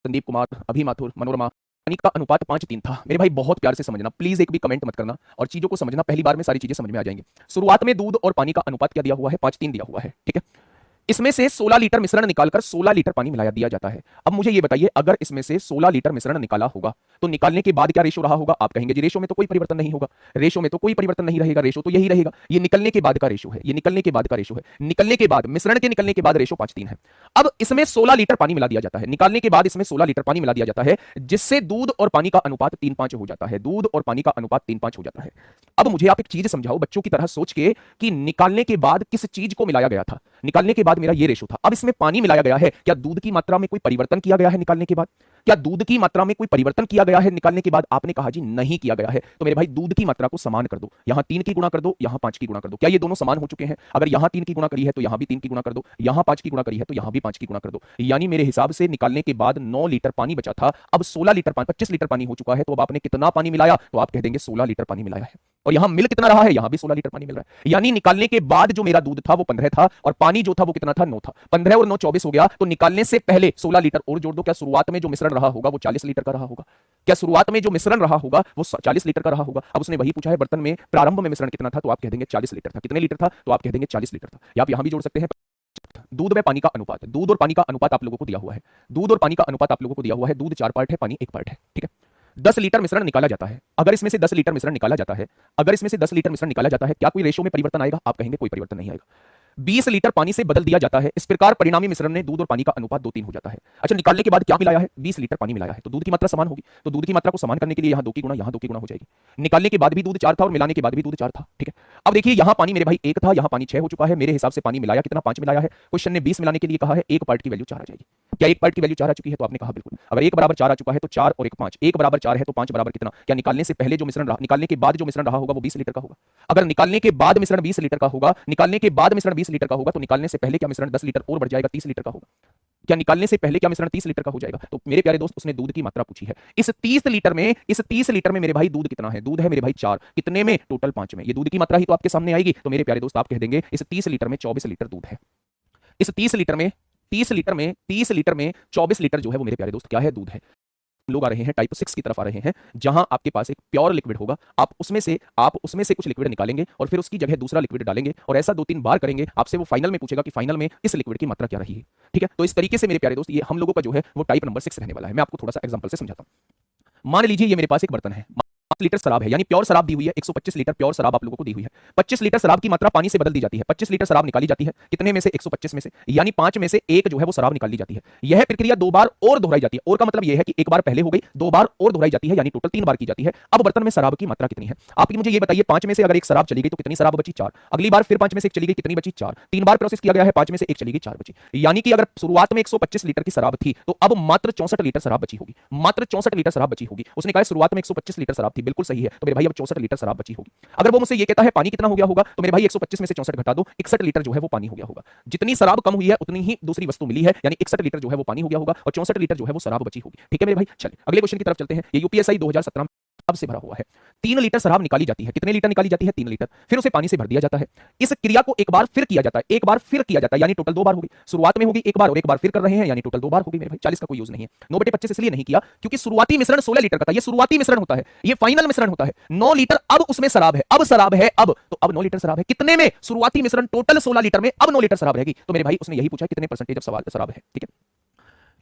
संदीप कुमार, अभी माथुर, मनोरमा। पानी का अनुपात 5:3 था। मेरे भाई बहुत प्यार से समझना, प्लीज एक भी कमेंट मत करना और चीजों को समझना, पहली बार में सारी चीजें समझ में आ जाएंगी। शुरुआत में दूध और पानी का अनुपात क्या दिया हुआ है? 5:3 दिया हुआ है, ठीक है। इसमें से 16 लीटर मिश्रण निकालकर 16 लीटर पानी मिलाया दिया जाता है। अब मुझे ये बताइए, अगर इसमें से 16 लीटर मिश्रण निकाला होगा तो निकालने के बाद क्या रेशो रहा होगा? आप कहेंगे जी रेशो में तो कोई परिवर्तन नहीं होगा, रेशो में तो कोई परिवर्तन नहीं रहेगा, रेशो तो यही रहेगा। ये निकलने के बाद का रेशो है, ये निकलने के बाद का रेशो है, निकलने के बाद, मिश्रण के निकलने के बाद रेशो 5:3 है। अब इसमें 16 लीटर पानी मिला दिया जाता है, निकालने के बाद इसमें 16 लीटर पानी मिला दिया जाता है, जिससे दूध और पानी का अनुपात 3:5 हो जाता है। दूध और पानी का अनुपात 3:5 हो जाता है। अब मुझे आप एक चीज समझाओ बच्चों की तरह सोच के कि निकालने के बाद किस चीज को मिलाया गया था? निकालने के बाद मेरा ये रेशो था, अब इसमें पानी मिलाया गया है, क्या दूध की मात्रा में कोई परिवर्तन किया गया है निकालने के बाद? क्या दूध की मात्रा में कोई परिवर्तन किया गया है निकालने के बाद? आपने कहा जी नहीं किया गया है। तो मेरे भाई दूध की मात्रा को समान कर दो, यहां 3 की गुणा कर दो, यहां 5 की गुणा कर दो। क्या ये दोनों समान हो चुके हैं? अगर यहां 3 की गुणा करी है तो यहां भी 3 की गुणा कर दो, यहां 5 की गुणा करी है तो यहां भी 5 की गुणा कर दो। यानी मेरे हिसाब से निकालने के बाद 9 लीटर पानी बचा था, अब 16 लीटर पानी, 25 लीटर पानी हो चुका है। तो अब आपने कितना पानी मिलाया? तो आप कह देंगे 16 लीटर पानी मिलाया है। और यहां मिल कितना रहा है? यहां भी 16 लीटर पानी मिल रहा है। यानी निकालने के बाद जो मेरा दूध था वो 15 था और पानी जो था वो कितना था? 9 था। 15 और 9 24 हो गया। तो निकालने से पहले 16 लीटर और जोड़ दो। क्या शुरुआत में जो मिश्रण रहा होगा वो 40 लीटर का रहा होगा? क्या शुरुआत में जो मिश्रण रहा होगा वो 40 लीटर का रहा होगा? अब उसने वही पूछा है, बर्तन में प्रारंभ में मिश्रण कितना था? तो आप कह देंगे 40 लीटर था। कितने लीटर था? तो आप कह देंगे 40 लीटर था। या आप यहां भी जोड़ सकते हैं। दूध में पानी का अनुपात, दूध और पानी का अनुपात आप लोगों को दिया हुआ है। दूध और पानी का अनुपात आप लोगों को दिया हुआ है। दूध 4 पार्ट है, पानी 1 पार्ट है, ठीक है। 10 लीटर मिश्रण निकाला जाता है। अगर इसमें से 10 लीटर मिश्रण निकाला जाता है, अगर इसमें से 10 लीटर मिश्रण निकाला जाता है, क्या कोई रेशो में परिवर्तन आएगा? आप कहेंगे कोई परिवर्तन नहीं आएगा। 20 लीटर पानी से बदल दिया जाता है। इस प्रकार परिणामी मिश्रण में दूध और पानी का अनुपात 2:3 हो जाता है। अच्छा, निकालने के बाद क्या मिलाया है? 20 लीटर पानी मिलाया है, तो दूध की मात्रा समान होगी। तो दूध की मात्रा को समान करने के लिए यहां 2 की गुणा, यहां 2 की गुणा हो जाएगी। निकालने के बाद भी दूध 4 था और मिलाने के बाद भी दूध 4 था, ठीक है। अब देखिए यहां पानी मेरे भाई 1 था, यहां पानी 6 हो चुका है। मेरे हिसाब से पानी मिलाया कितना? 5 मिलाया है। क्वेश्चन ने 20 मिलाने के लिए कहा है, 1 पार्ट की वैल्यू 4 आ जाएगी। क्या 1 पार्ट की वैल्यू 4 आ चुकी है? तो आपने कहा बिल्कुल। अगर 1 बराबर 4 आ चुका है तो 4 और 1 5, 1 बराबर 4 है तो 5 बराबर कितना? क्या निकालने से पहले जो मिश्रण रहा, निकालने के बाद जो मिश्रण रहा होगा वो 20 लीटर का होगा? अगर निकालने के बाद मिश्रण 20 लीटर का होगा, निकालने के बाद मिश्रण 20 लीटर का होगा, तो निकालने से पहले क्या मिश्रण 10 लीटर और बढ़ जाएगा, 30 लीटर का होगा? क्या निकालने से पहले क्या मिश्रण 30 लीटर का हो जाएगा? तो मेरे प्यारे दोस्त, उसने दूध की मात्रा पूछी है। इस 30 लीटर में, इस 30 लीटर में मेरे भाई दूध कितना है? दूध है मेरे भाई 4, कितने में? टोटल 5 में। ये दूध की मात्रा ही तो आपके सामने आएगी। तो मेरे प्यारे दोस्त आप कह देंगे इस 30 लीटर में 24 लीटर दूध है। इस 30 लीटर में 30 लीटर में 24 लीटर जो है वो मेरे प्यारे दोस्त क्या है? दूध है। लोग आ रहे हैं टाइप 6 की तरफ आ रहे हैं, जहां आपके पास एक प्योर लिक्विड होगा। आप उसमें से कुछ लिक्विड निकालेंगे और फिर उसकी जगह दूसरा लिक्विड डालेंगे और ऐसा 2-3 बार करेंगे। आपसे वो फाइनल में पूछेगा कि फाइनल में इस लिक्विड की मात्रा क्या रही है, ठीक है। तो इस तरीके से मेरे प्यारे दोस्त ये हम लोगों का जो है वो टाइप नंबर 6 रहने वाला है। मैं आपको थोड़ा सा एग्जांपल से समझाता हूं। मान लीजिए ये मेरे पास एक बर्तन है, 5 लीटर शराब है, यानी प्योर शराब दी हुई है। 125 लीटर प्योर शराब आप लोगों को दी हुई है। 25 लीटर शराब की मात्रा पानी से बदल दी जाती है। 25 लीटर शराब निकाली जाती है, कितने में से? 125 में से, यानी 5 में से 1 जो है वो शराब निकाल ली जाती है। यह प्रक्रिया 2 बार और दोहराई जाती है। और का मतलब यह है कि 1 बार पहले हो गई, 2 बार और दोहराई जाती है, यानी टोटल 3 बार की जाती है। अब बर्तन में शराब की मात्रा कितनी है? आप मुझे ये बताइए, 5 में से अगर 1 शराब चली गई तो कितनी शराब बची? 4। अगली बार फिर 5 में से 1 चली गई, कितनी बची? 4। 3 बार प्रोसेस किया गया है, 5 में से 1 चली गई, 4 बची। यानी कि अगर शुरुआत में 125 लीटर की शराब थी तो अब मात्र 64 लीटर शराब बची होगी, मात्र 64 लीटर शराब बची होगी। उसने कहा शुरुआत में 125 लीटर शराब थी, बिल्कुल सही है। तो मेरे भाई अब 64 लीटर शराब बची होगी। अगर वो मुझसे ये कहता है पानी कितना हो गया होगा, तो मेरे भाई 125 में से 64 घटा दो, 61 लीटर जो है वो पानी हो गया होगा। जितनी शराब कम हुई है उतनी ही दूसरी वस्तु मिली है, यानी 61 लीटर जो है वो पानी हो गया होगा और 64 लीटर जो है वो शराब बची होगी, ठीक है मेरे भाई। चलिए अगले क्वेश्चन की तरफ चलते हैं। ये यूपीएससी 2017 में अब से भरा हुआ है। 3 लीटर शराब निकाली जाती है। कितने लीटर निकाली जाती है? 3 लीटर। फिर उसे पानी से भर दिया जाता है। इस क्रिया को एक बार फिर किया जाता है, एक बार फिर किया जाता है, यानी टोटल 2 बार होगी। शुरुआत में होगी 1 बार और 1 बार फिर कर रहे हैं, यानी टोटल 2 बार होगी मेरे भाई। 40 का कोई यूज नहीं है। 9/25 इसलिए नहीं किया क्योंकि शुरुआती मिश्रण 16 लीटर का था। ये शुरुआती मिश्रण होता है, ये फाइनल मिश्रण होता है। 9 लीटर अब उसमें शराब है, अब शराब है, अब तो अब 9 लीटर शराब है। कितने में? शुरुआती मिश्रण टोटल 16 लीटर में अब 9 लीटर शराब रहेगी। तो मेरे भाई उसने यही पूछा कितने परसेंटेज सवाल शराब है, ठीक है।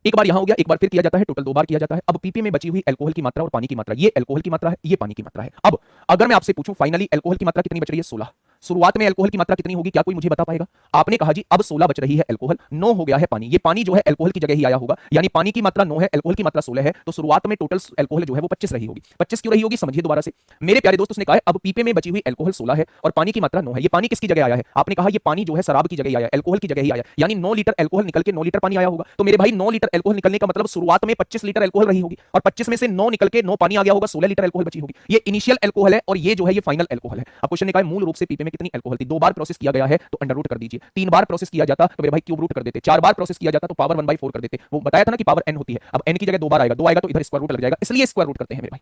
एक बार यहां हो गया, एक बार फिर किया जाता है, टोटल 2 बार किया जाता है। अब पीपी में बची हुई अल्कोहल की मात्रा और पानी की मात्रा, ये अल्कोहल की मात्रा है, ये पानी की मात्रा है। अब अगर मैं आपसे पूछूं फाइनली अल्कोहल की मात्रा कितनी बच रही है? 16। शुरुआत में अल्कोहल की मात्रा कितनी होगी? क्या कोई मुझे बता पाएगा? आपने कहा जी अब 16 बच रही है अल्कोहल, 9 हो गया है पानी। ये पानी जो है अल्कोहल की जगह ही आया होगा, यानी पानी की मात्रा 9 है, अल्कोहल की मात्रा 16 है। तो शुरुआत में टोटल अल्कोहल जो है वो 25 रही होगी। 25 क्यों रही होगी समझिए दोबारा से मेरे प्यारे दोस्त। उसने कहा अब पीपे में बची हुई अल्कोहल 16 है और पानी की मात्रा 9 है। ये पानी किसकी जगह आया है? आपने कहा ये पानी जो है शराब की जगह आया है, अल्कोहल की जगह ही आया, यानी 9 लीटर अल्कोहल निकल के 9 लीटर पानी आया होगा। तो मेरे भाई 9 लीटर अल्कोहल निकलने का मतलब शुरुआत में 25 लीटर अल्कोहल रही होगी और 25 में से 9 निकल के 9 पानी आ गया होगा, 16 लीटर अल्कोहल बची होगी। ये इनिशियल अल्कोहल है और ये जो है ये फाइनल अल्कोहल है। अब क्वेश्चन ने कहा मूल रूप से पीपे में कितनी अल्कोहल थी? 2 बार प्रोसेस किया गया है तो अंडर रूट कर दीजिए। 3 बार प्रोसेस किया जाता तो मेरे भाई क्यूब रूट कर देते। 4 बार प्रोसेस किया जाता तो पावर 1/4 कर देते। वो बताया था ना कि पावर n होती है। अब n की जगह 2 बार आएगा, 2 आएगा तो इधर स्क्वायर रूट लग जाएगा, इसलिए स्क्वायर रूट करते हैं मेरे भाई।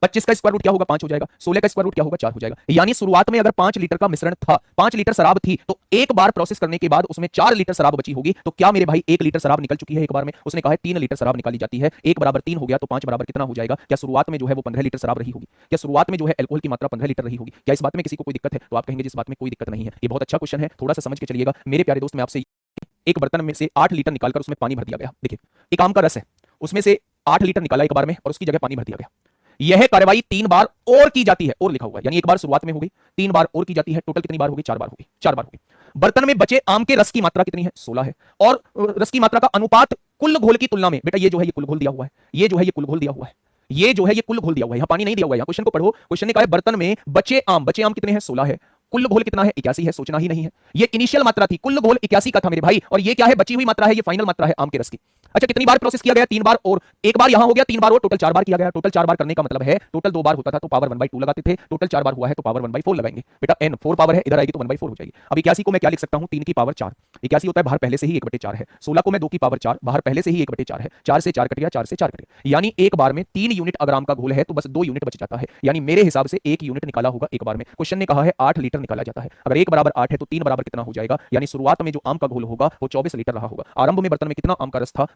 25 का स्क्वायर रूट क्या होगा 5 हो जाएगा, 16 का स्क्वायर रूट क्या होगा 4 हो जाएगा। यानी शुरुआत में अगर 5 लीटर का मिश्रण था, 5 लीटर शराब थी, तो एक बार प्रोसेस करने के बाद उसमें 4 लीटर शराब बची होगी। तो क्या मेरे भाई 1 लीटर शराब निकल चुकी है एक बार में? उसने कहा है 3 लीटर शराब निकाली जाती है, 1 बराबर 3 हो गया, तो 5 बराबर कितना हो जाएगा? क्या शुरुआत में जो है वो 15 लीटर शराब रही होगी? क्या शुरुआत में जो है अल्कोहल की मात्रा 15 लीटर रही होगी? क्या इस बात में किसी को कोई दिक्कत है? तो आप कहेंगे जिस बात में कोई दिक्कत नहीं है। ये बहुत अच्छा क्वेश्चन है, थोड़ा सा समझ के चलिएगा मेरे प्यारे दोस्त। मैं आपसे एक बर्तन में से 8 लीटर निकालकर उसमें पानी भर दिया गया। देखिए एक आम का रस है, उसमें से 8 लीटर निकाला एक बार में और उसकी जगह पानी भर दिया गया। यह कार्रवाई 3 बार और की जाती है, और लिखा हुआ है, यानी एक बार शुरुआत में हो गई, 3 बार और की जाती है। टोटल कितनी बार होगी? 4 बार होगी, 4 बार होगी। बर्तन में बचे आम के रस की मात्रा कितनी है? 16 है। और रस की मात्रा का अनुपात कुल घोल की तुलना में, बेटा ये जो है ये कुल घोल दिया हुआ है, ये जो है ये कुल घोल दिया हुआ है, ये जो है ये कुल घोल दिया हुआ है, यहां पानी नहीं दिया हुआ है। यहां क्वेश्चन को पढ़ो, क्वेश्चन ने कहा है बर्तन में बचे आम कितने हैं? 16 है। कुल घोल कितना है? 81 है। सोचना ही नहीं है, ये इनिशियल मात्रा थी, कुल घोल 81 का था मेरे भाई, और ये क्या है? बची हुई मात्रा है, ये फाइनल मात्रा है आम के रस की। अच्छा कितनी बार प्रोसेस किया गया? 3 बार, और एक बार यहां हो गया, 3 बार और, टोटल 4 बार किया गया। टोटल 4 बार करने का मतलब है टोटल 2 बार होता था तो पावर 1/2 लगाते थे, टोटल 4 बार हुआ है तो पावर 1/4 लगाएंगे। बेटा n 4 पावर है, इधर आएगी तो 1/4 हो जाएगी। अब 81 को मैं क्या लिख सकता हूं? 3 की पावर 4। 81 होता है बाहर पहले से ही 1/4 है। 16 को मैं 2 की पावर 4, बाहर पहले से ही 1/4 है। 4 से 4 कट गया, 4 से 4 कट गया, यानी एक बार में 3 यूनिट अगर आम का घोल है तो बस 2 यूनिट बच जाता है, यानी मेरे हिसाब से 1 यूनिट निकाला होगा एक बार में। क्वेश्चन ने कहा है 8 लीटर निकाला जाता है, अगर 1 बराबर 8 है तो 3 बराबर कितना हो जाएगा? यानी शुरुआत में जो आम का घोल होगा वो 24 लीटर रहा होगा। आरंभ में बर्तन में कितना आम का रस था?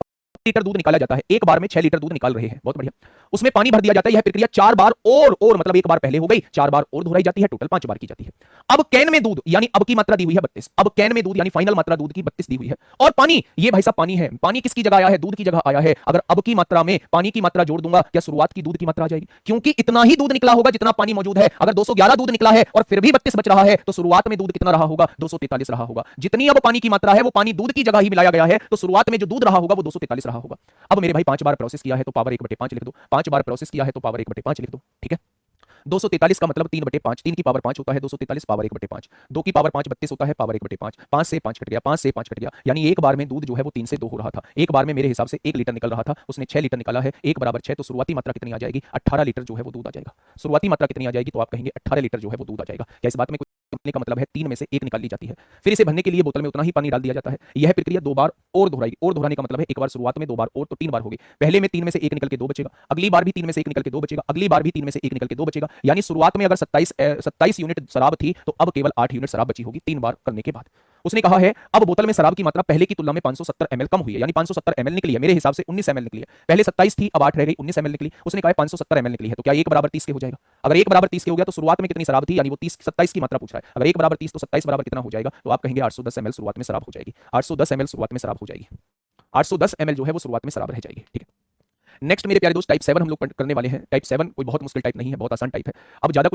लीटर दूध निकाला जाता है, एक बार में 6 लीटर दूध निकाल रहे हैं, बहुत बढ़िया। उसमें पानी भर दिया जाता है, यह प्रक्रिया 4 बार और मतलब एक बार पहले हो गई, 4 बार और दोहराई जाती है, टोटल 5 बार की जाती है। अब कैन में दूध, यानी अब की मात्रा दी हुई है 32, अब कैन में दूध यानी फाइनल मात्रा दूध की 32 दी हुई है, और पानी, ये भाई साहब पानी है, पानी किसकी जगह आया है? दूध की जगह आया है। अगर अब की मात्रा में पानी की मात्रा जोड़ दूंगा, क्या शुरुआत की दूध की मात्रा आ जाएगी? क्योंकि इतना ही दूध निकला होगा जितना पानी मौजूद है। अगर 211 दूध निकला है और फिर भी 32 बच रहा है तो शुरुआत में दूध कितना रहा होगा? 243 रहा होगा। जितनी अब पानी की मात्रा है वो पानी दूध की जगह ही मिलाया गया है, तो शुरुआत में जो दूध रहा होगा वो 243 रहा होगा। अब मेरे भाई 5 बार प्रोसेस किया है तो पावर 1/5 लिख दो, 5 बार प्रोसेस किया है तो पावर 1/5 लिख दो, ठीक है। 243 का मतलब 3/5, 3 की पावर 5 होता है 243, पावर 1/5, 2 की पावर 5 32 होता है, पावर 1/5, 5 से 5 कट गया, 5 से 5 कट गया, यानी एक बार में दूध जो है वो 3 से 2 हो रहा था। एक बार में मेरे हिसाब से 1 लीटर निकल रहा था, उसने 6 लीटर निकाला है, 1 बराबर 6, तो शुरुआती मात्रा कितनी आ जाएगी? 18 लीटर जो है वो दूध आ जाएगा। शुरुआती मात्रा कितनी आ जाएगी? तो आप कहेंगे 18 लीटर जो है वो दूध आ जाएगा। क्या इस बात में कुछ का मतलब है? 3 में से 1 निकाल ली जाती है, फिर इसे भरने के लिए बोतल में उतना ही पानी डाल दिया जाता है। यह प्रक्रिया 2 बार और दोहराएगी, और दोहराने का मतलब है एक बार शुरुआत में 2 बार और, तो 3 बार होगी। पहले में 3 में से 1 निकल के 2 बचेगा, अगली बार भी 3 में से 1 निकल के 2 बचेगा, अगली बार भी 3 में से 1 निकल के 2 बचेगा, यानी शुरुआत में अगर 27 यूनिट शराब थी तो अब केवल 8 यूनिट शराब बची होगी 3 बार करने के बाद। उसने कहा है अब बोतल में शराब की मात्रा पहले की तुलना में 570 ml कम हुई है, यानी 570 ml निकली है, मेरे हिसाब से 19 ml निकली है। पहले 27 थी, अब 8 रह गई, 19 ml निकली। उसने कहा है 570 ml निकली है, तो क्या 1 बराबर 30 के हो जाएगा? अगर 1 बराबर 30 के हो गया तो शुरुआत में कितनी शराब थी, यानी वो 27 की मात्रा पूछ रहा है। अगर 1 बराबर 30 तो 27 बराबर कितना हो जाएगा? तो आप कहेंगे 810 ml शुरुआत में शराब हो जाएगी, 810 ml शुरुआत में शराब हो जाएगी, 810 ml जो है वो शुरुआत में शराब रह जाएगी, ठीक है। नेक्स्ट मेरे प्यारे दोस्त टाइप 7 हम लोग करने वाले हैं। टाइप 7 कोई बहुत मुश्किल टाइप नहीं है, बहुत आसान टाइप है। अब ज्यादा कुछ